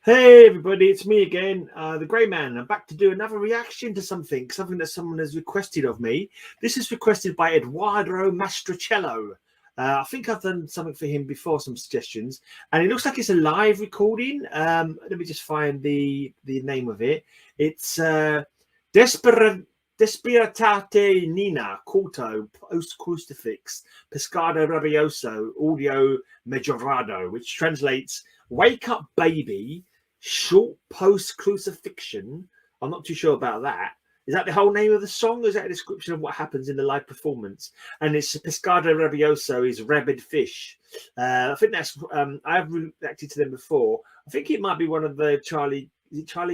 Hey everybody, it's me again, the Grey Man. I'm back to do another reaction to something that someone has requested of me. This is requested by Eduardo Mastrocello. I think I've done something for him before, some suggestions, and it looks like it's a live recording. Let me just find the name of it. It's Desperatate Nina, Corto, Post Crucifix, Pescado Rabioso, Audio Mejorado, which translates Wake Up Baby, Short Post Crucifixion. I'm not too sure about that. Is that the whole name of the song, or is that a description of what happens in the live performance? And it's Pescado Rabioso is rabid fish. I think that's, I've reacted to them before. I think it might be one of the Charlie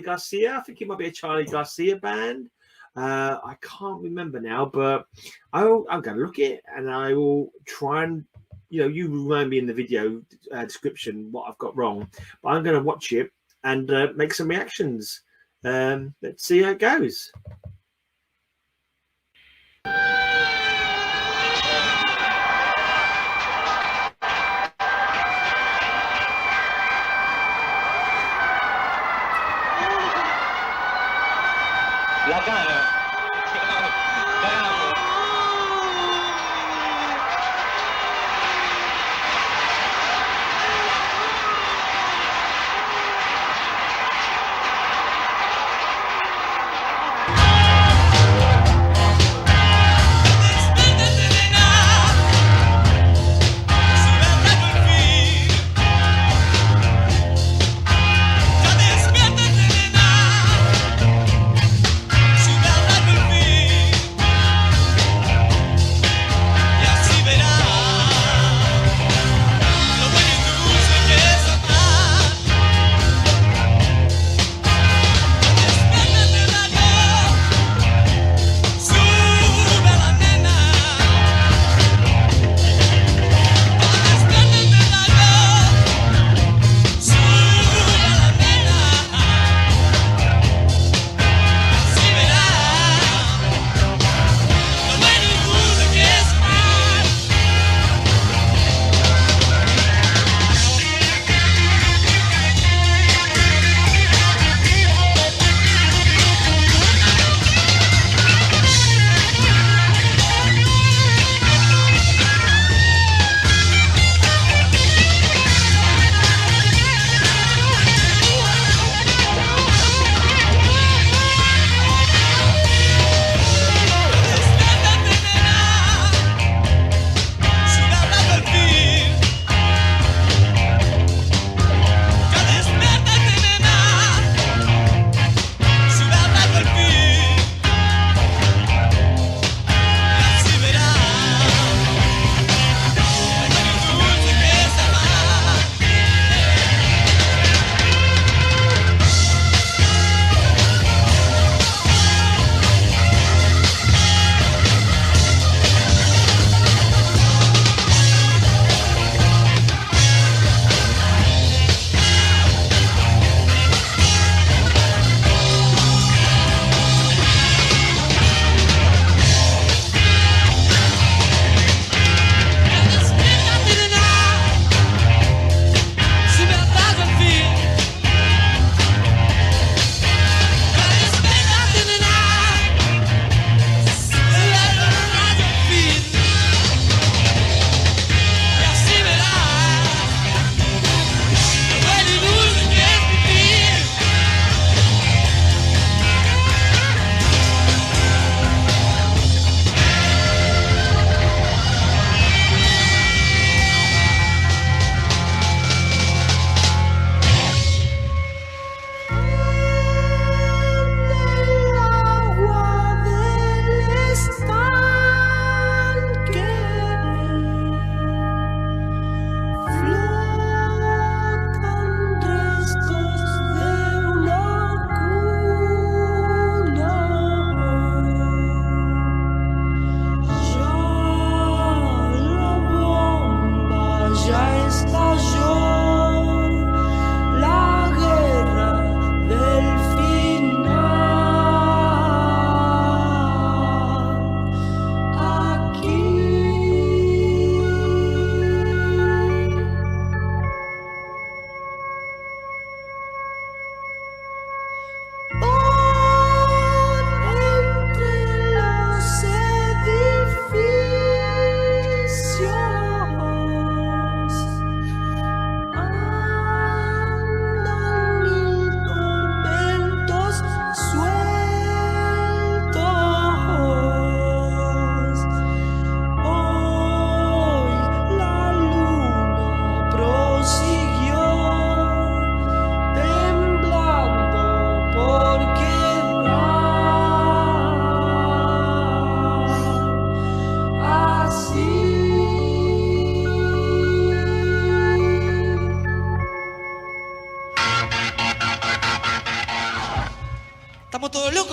Garcia? I think it might be a Charlie Garcia band. I can't remember now, but I'm going to look it and I will try and, you remind me in the video description what I've got wrong. But I'm going to watch it and make some reactions. Let's see how it goes. La cara. Carajo.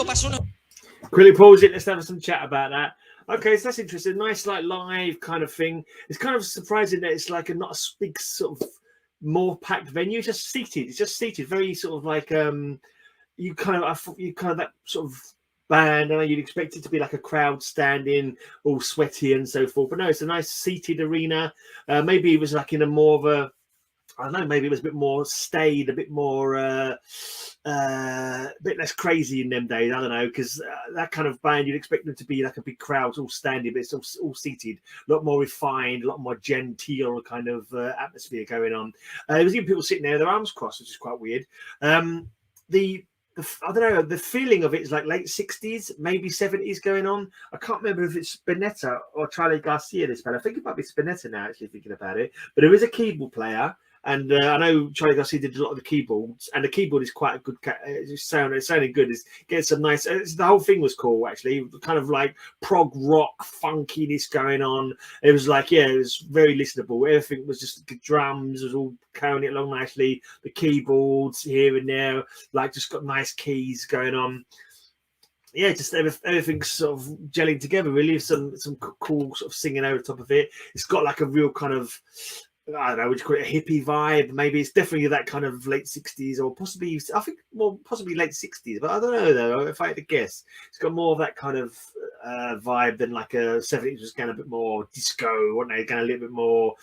Chico pasó una... Quickly pause it. Let's have some chat about that. Okay, so that's interesting. Nice, like live kind of thing. It's kind of surprising that it's like not a big sort of more packed venue. It's just seated. It's just seated. Very sort of like you kind of that sort of band. I know you'd expect it to be like a crowd standing, all sweaty and so forth. But no, it's a nice seated arena. Maybe it was like in a more of a, I don't know, maybe it was a bit more staid, a bit more, a bit less crazy in them days. I don't know, because that kind of band, you'd expect them to be like a big crowd, all standing, but it's all seated, a lot more refined, a lot more genteel kind of atmosphere going on. There was even people sitting there, their arms crossed, which is quite weird. I don't know, the feeling of it is like late 60s, maybe 70s going on. I can't remember if it's Spinetta or Charlie Garcia this band. I think it might be Spinetta now, actually, thinking about it. But there is a keyboard player. And I know Charlie Garcia did a lot of the keyboards, and the keyboard is quite a good. It's sounding good. It's getting some nice. The whole thing was cool, actually. Kind of like prog rock funkiness going on. It was like, yeah, it was very listenable. Everything was just the drums was all carrying it along nicely. The keyboards here and there, like just got nice keys going on. Yeah, just everything's sort of gelling together. Really, some cool sort of singing over the top of it. It's got like a real kind of, I don't know, would you call it a hippie vibe? Maybe it's definitely that kind of late 60s or possibly, I think more possibly late 60s, but I don't know though, if I had to guess. It's got more of that kind of vibe than like a 70s was kind of a bit more disco, wasn't it? Kind of a little bit more,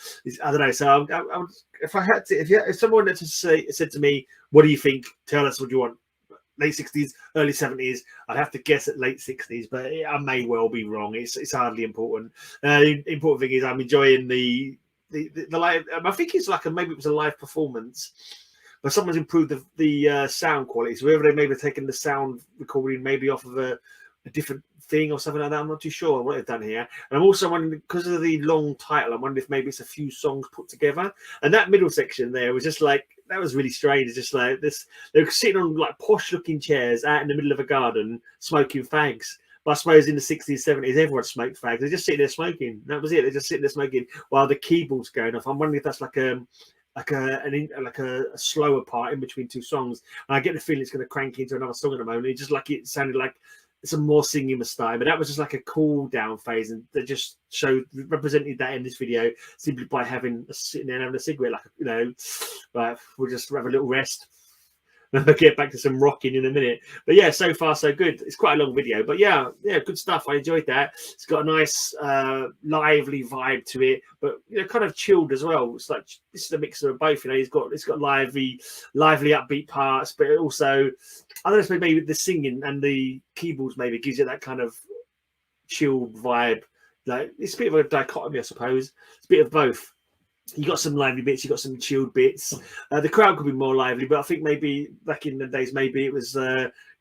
I don't know. So I would, if I had to, if someone had to said to me, what do you think? Tell us what you want. Late 60s, early 70s. I'd have to guess at late 60s, but I may well be wrong. It's hardly important. The important thing is I'm enjoying the live. I think it's like maybe it was a live performance, but someone's improved the sound quality. So whether they maybe taken the sound recording maybe off of a different thing or something like that, I'm not too sure what they've done here. And I'm also wondering, because of the long title, I'm wondering if maybe it's a few songs put together. And that middle section there was just like, that was really strange. It's just like this, they were sitting on like posh looking chairs out in the middle of a garden smoking fags. But I suppose in the 60s, 70s, everyone smoked fags. They're just sitting there smoking. That was it. They're just sitting there smoking while the keyboard's going off. I'm wondering if that's like a slower part in between two songs. And I get the feeling it's going to crank into another song at the moment. It just like, it sounded like some more singing was starting, but that was just like a cool down phase, and they just represented that in this video simply by sitting there and having a cigarette, like, you know, right, we'll just have a little rest. I'll get back to some rocking in a minute. But yeah, so far so good. It's quite a long video, but yeah, good stuff. I enjoyed that. It's got a nice lively vibe to it, but you know, kind of chilled as well. It's like this is a mixture of both. You know, it's got lively upbeat parts, but it also, I don't know, maybe the singing and the keyboards maybe gives you that kind of chilled vibe. Like it's a bit of a dichotomy, I suppose. It's a bit of both. You got some lively bits, you got some chilled bits. The crowd could be more lively, but I think maybe back in the days, maybe it was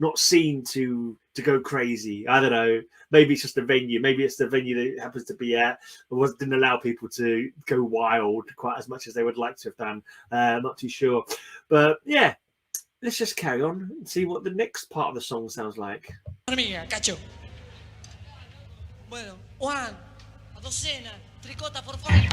not seen to go crazy. I don't know. Maybe it's just the venue. Maybe it's the venue that it happens to be at. It didn't allow people to go wild quite as much as they would like to have done. I'm not too sure. But yeah, let's just carry on and see what the next part of the song sounds like. Mía, cacho. Bueno, Juan, a docena, tricota, por favor.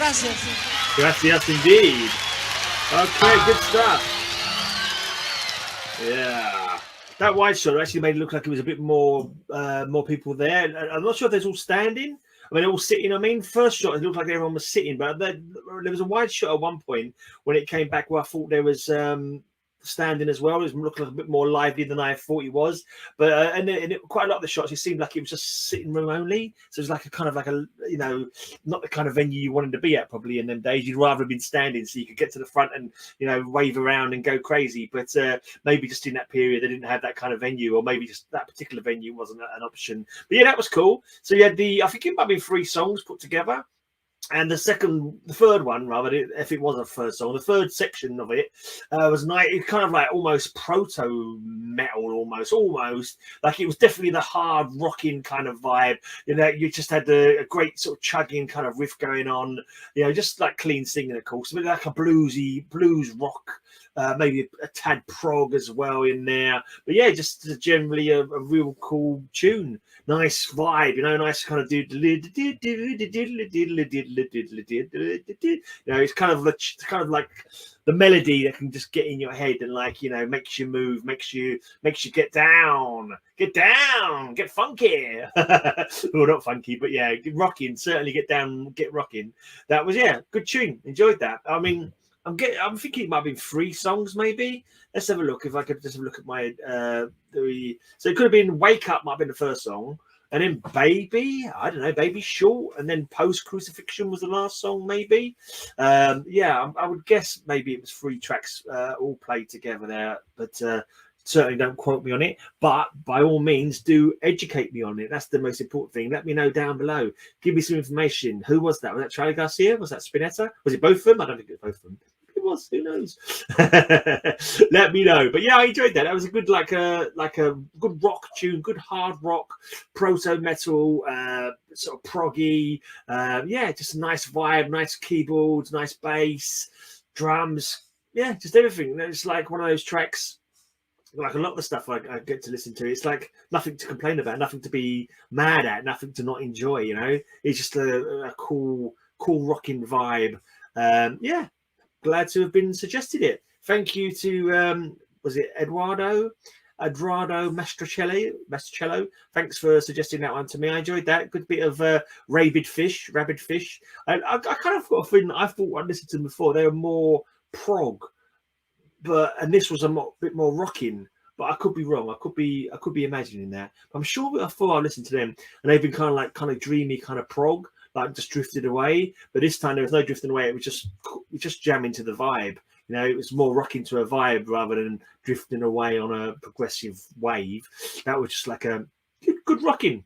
Gracias. Gracias indeed. Okay, good stuff. Yeah. That wide shot actually made it look like it was a bit more people there. I'm not sure if they're all standing. I mean, they're all sitting. I mean, first shot, it looked like everyone was sitting, but there was a wide shot at one point when it came back where I thought there was standing as well. It looked like a bit more lively than I thought he was. But quite a lot of the shots, it seemed like it was just sitting room only. So it was like a kind of like a, you know, not the kind of venue you wanted to be at probably in them days. You'd rather have been standing so you could get to the front and, you know, wave around and go crazy. But maybe just in that period, they didn't have that kind of venue, or maybe just that particular venue wasn't an option. But yeah, that was cool. So you had I think it might have been 3 songs put together. And the third one, rather, if it was a first song, the third section of it was kind of like almost proto metal, almost like it was definitely the hard rocking kind of vibe. You know, you just had a great sort of chugging kind of riff going on. You know, just like clean singing, of course, but like a blues rock. Maybe a tad prog as well in there, but yeah, just generally a real cool tune. Nice vibe, you know, nice kind of you know, it's kind of like the melody that can just get in your head and, like, you know, makes you move, makes you get down, get funky. Well, not funky, but yeah, rocking, certainly get down, get rocking. That was, yeah, good tune. Enjoyed that. I mean, I'm thinking it might have been 3 songs, maybe. Let's have a look. If I could just have a look at my so it could have been Wake Up, might have been the first song, and then Baby, I don't know, Baby Short, and then Post Crucifixion was the last song, maybe. Yeah, I would guess maybe it was 3 tracks all played together there, but certainly don't quote me on it. But by all means, do educate me on it. That's the most important thing. Let me know down below. Give me some information. Who was that? Was that Charlie Garcia? Was that Spinetta? Was it both of them? I don't think it was both of them. It was. Who knows? Let me know. But yeah, I enjoyed that. That was a good, like a good rock tune, good hard rock, proto metal, sort of proggy. Yeah, just a nice vibe, nice keyboards, nice bass, drums. Yeah, just everything. It's like one of those tracks. Like a lot of the stuff I get to listen to, it's like nothing to complain about, nothing to be mad at, nothing to not enjoy. You know, it's just a cool rocking vibe. Yeah, glad to have been suggested it. Thank you to was it Eduardo Mastrocello. Thanks for suggesting that one to me. I enjoyed that. Good bit of rabid fish. I kind of got a feeling. I thought I listened to them before. They were more prog. And this was a bit more rocking, but I could be wrong. I could be imagining that. But I'm sure before I listened to them, and they've been kind of dreamy, kind of prog, like just drifted away. But this time there was no drifting away. It was just jamming to the vibe. You know, it was more rocking to a vibe rather than drifting away on a progressive wave. That was just like a good rocking.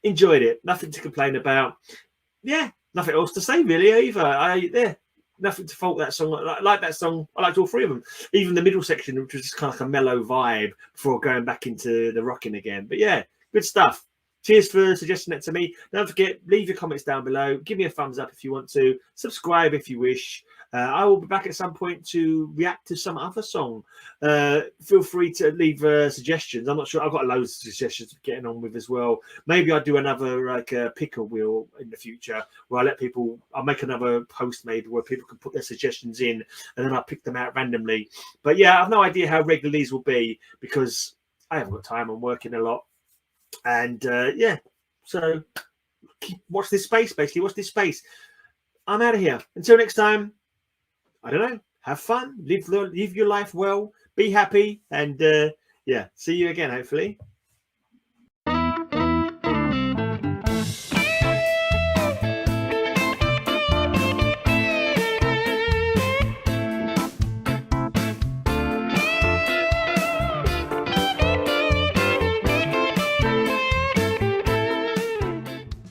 Enjoyed it. Nothing to complain about. Yeah, nothing else to say really either. Nothing to fault that song. I like that song. I liked all 3 of them. Even the middle section, which was just kind of like a mellow vibe before going back into the rocking again. But yeah, good stuff. Cheers for suggesting that to me. Don't forget, leave your comments down below. Give me a thumbs up if you want to. Subscribe if you wish. I will be back at some point to react to some other song. Feel free to leave suggestions. I'm not sure. I've got loads of suggestions to getting on with as well. Maybe I'll do another like picker wheel in the future where I'll make another post maybe where people can put their suggestions in and then I'll pick them out randomly. But yeah, I have no idea how regular these will be because I haven't got time. I'm working a lot. And yeah, so watch this space, basically. Watch this space. I'm out of here. Until next time, I don't know. Have fun. Live your life well. Be happy. And yeah, see you again, hopefully.